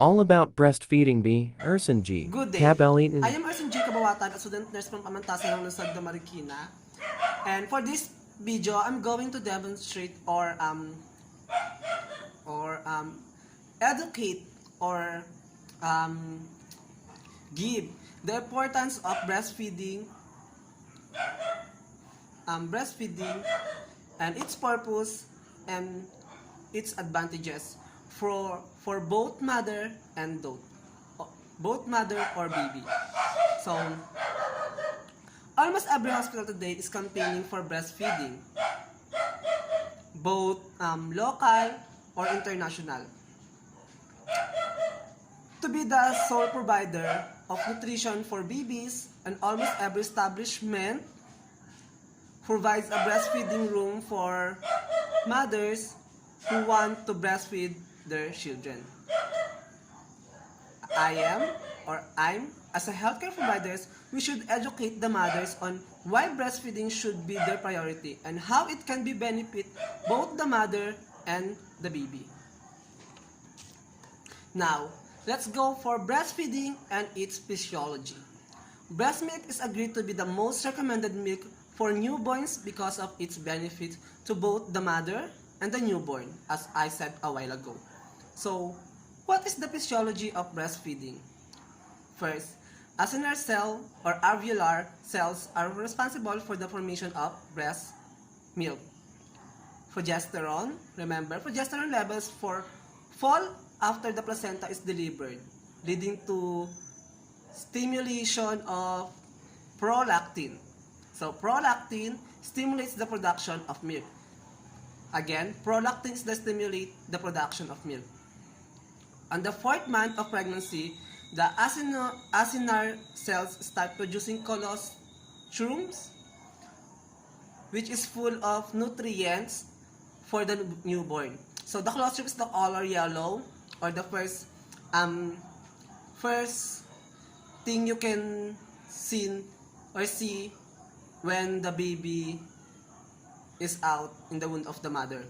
All about breastfeeding B. Ersan G. Good day. I Kabalitin. am Arsen G. Kabawatan, a student nurse from Pamantasan ng Lusad de Marikina. And for this video, I'm going to demonstrate or educate or um, give the importance of breastfeeding and its purpose and its advantages for both mother and both mother or baby. So almost every hospital today is campaigning for breastfeeding, both local or international. To be the sole provider of nutrition for babies, and almost every establishment provides a breastfeeding room for mothers who want to breastfeed their children. As a healthcare providers, we should educate the mothers on why breastfeeding should be their priority and how it can be benefit both the mother and the baby. Now, let's go for breastfeeding and its physiology. Breast milk is agreed to be the most recommended milk for newborns because of its benefits to both the mother and the newborn, as I said a while ago. So, what is the physiology of breastfeeding? First, acinar cell or alveolar cells are responsible for the formation of breast milk. Progesterone, remember, progesterone levels fall after the placenta is delivered, leading to stimulation of prolactin. So prolactin stimulates the production of milk. Again, prolactin is the stimulate the production of milk. On the 4th month of pregnancy, the acinar cells start producing colostrums, which is full of nutrients for the newborn. So the colostrum is the color yellow, or the first thing you can see when the baby is out in the womb of the mother.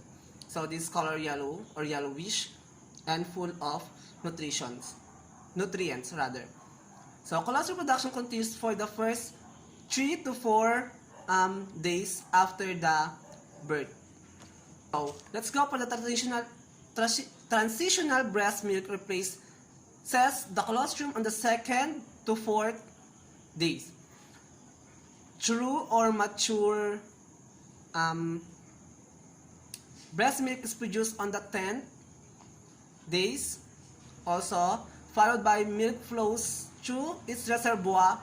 So this color yellow or yellowish and full of nutrients rather. So colostrum production continues for the first 3 to 4 days after the birth. So let's go for the transitional breast milk replaces the colostrum on the 2nd to 4th days. True or mature breast milk is produced on the 10th days, also followed by milk flows through its reservoir,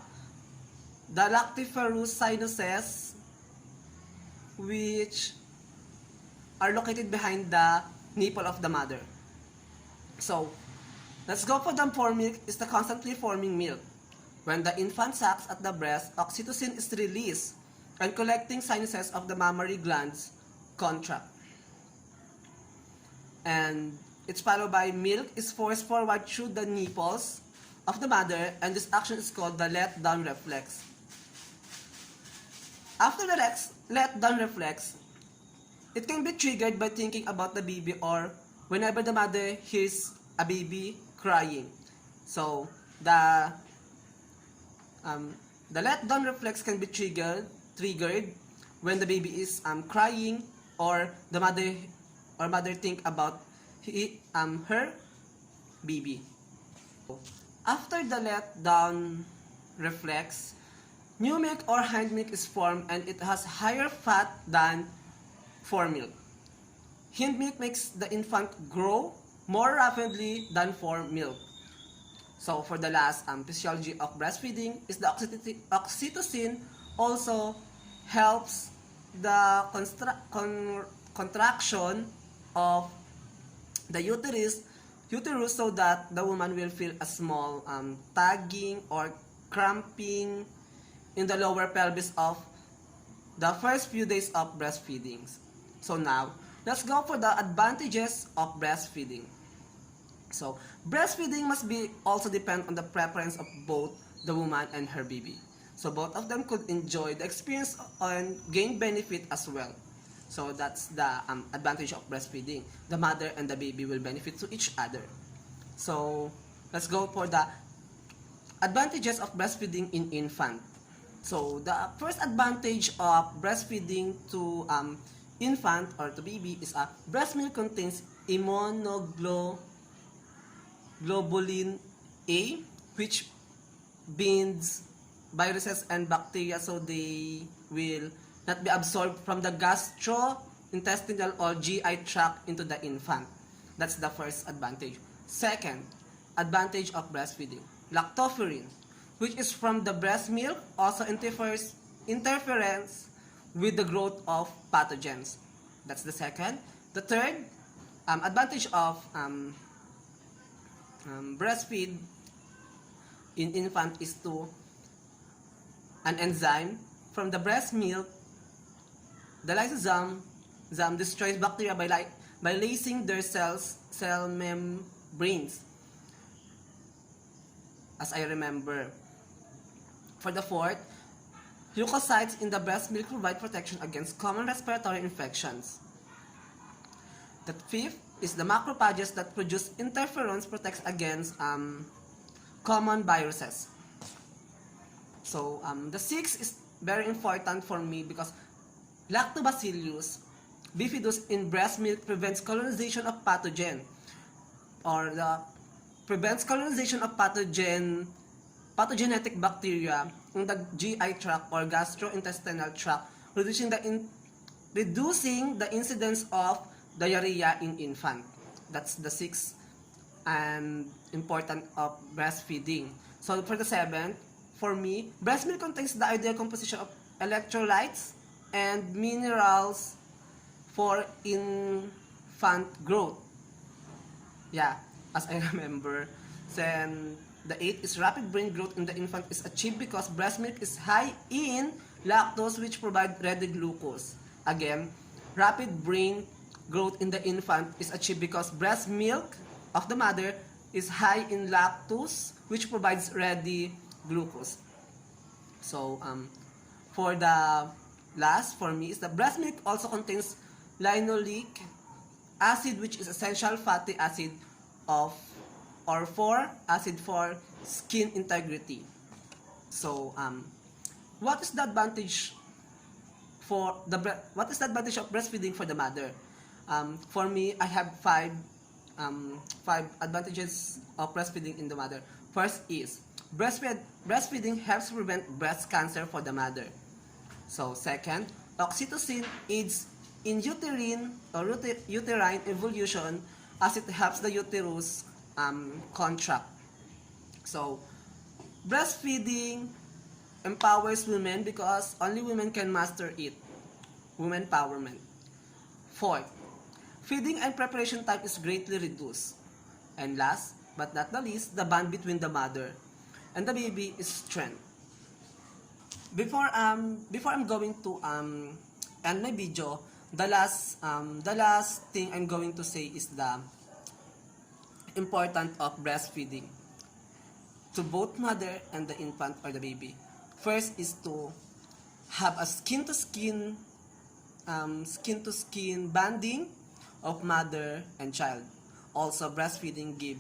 the lactiferous sinuses, which are located behind the nipple of the mother. So, let's go for the milk is the constantly forming milk. When the infant sucks at the breast, oxytocin is released and collecting sinuses of the mammary glands contract. And it's followed by milk is forced forward through the nipples of the mother, and this action is called the let-down reflex. After the let-down reflex, it can be triggered by thinking about the baby or whenever the mother hears a baby crying. So the let-down reflex can be triggered when the baby is crying or the mother think about her baby. After the let-down reflex, new milk or hind milk is formed, and it has higher fat than fore milk. Hind milk makes the infant grow more rapidly than fore milk. So for the last physiology of breastfeeding is the oxytocin also helps the contraction of the uterus so that the woman will feel a small tugging or cramping in the lower pelvis of the first few days of breastfeeding. So now, let's go for the advantages of breastfeeding. So, breastfeeding must be also depend on the preference of both the woman and her baby. So both of them could enjoy the experience and gain benefit as well. So that's the advantage of breastfeeding. The mother and the baby will benefit to each other. So let's go for the advantages of breastfeeding in infant. So the first advantage of breastfeeding to infant or to baby is breast milk contains immunoglobulin A, which binds viruses and bacteria so they will not be absorbed from the gastrointestinal or GI tract into the infant. That's the first advantage. Second advantage of breastfeeding, lactoferrin, which is from the breast milk, also interference with the growth of pathogens. That's the second. The third advantage of breastfeed in infant is to an enzyme from the breast milk. The lysosome destroys bacteria by lysing their cell membranes, as I remember. For the fourth, leukocytes in the breast milk provide protection against common respiratory infections. The fifth is the macrophages that produce interferons protects against common viruses. So the sixth is very important for me because Lactobacillus bifidus in breast milk prevents colonization of pathogen prevents colonization of pathogenic bacteria in the GI tract or gastrointestinal tract, reducing the incidence of diarrhea in infant. That's the sixth and important of breastfeeding. So for the seventh, for me, breast milk contains the ideal composition of electrolytes and minerals for infant growth. Yeah, as I remember. Then the eighth is rapid brain growth in the infant is achieved because breast milk is high in lactose, which provide ready glucose. Again, rapid brain growth in the infant is achieved because breast milk of the mother is high in lactose, which provides ready glucose. So for the last, for me, is the breast milk also contains linoleic acid, which is essential fatty acid for skin integrity. So what is the advantage of breastfeeding for the mother? For me, I have five advantages of breastfeeding in the mother. First is breastfeeding helps prevent breast cancer for the mother. So second, oxytocin aids in uterine evolution as it helps the uterus contract. So breastfeeding empowers women because only women can master it. Women empowerment. Fourth, feeding and preparation time is greatly reduced. And last but not the least, the bond between the mother and the baby is strength. Before I'm going to end my video, the last thing I'm going to say is the importance of breastfeeding to both mother and the infant or the baby. First is to have a skin to skin bonding of mother and child. Also, breastfeeding give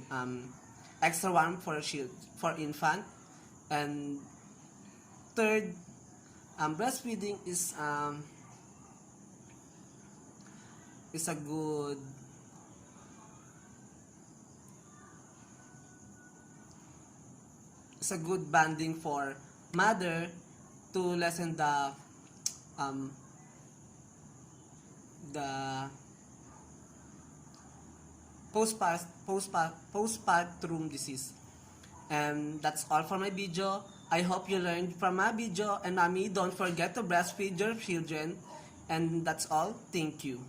extra warmth for infant. And third, breastfeeding is a good bonding for mother to lessen the postpartum disease. And that's all for my video. I hope you learned from my video. And mommy, don't forget to breastfeed your children. And that's all. Thank you.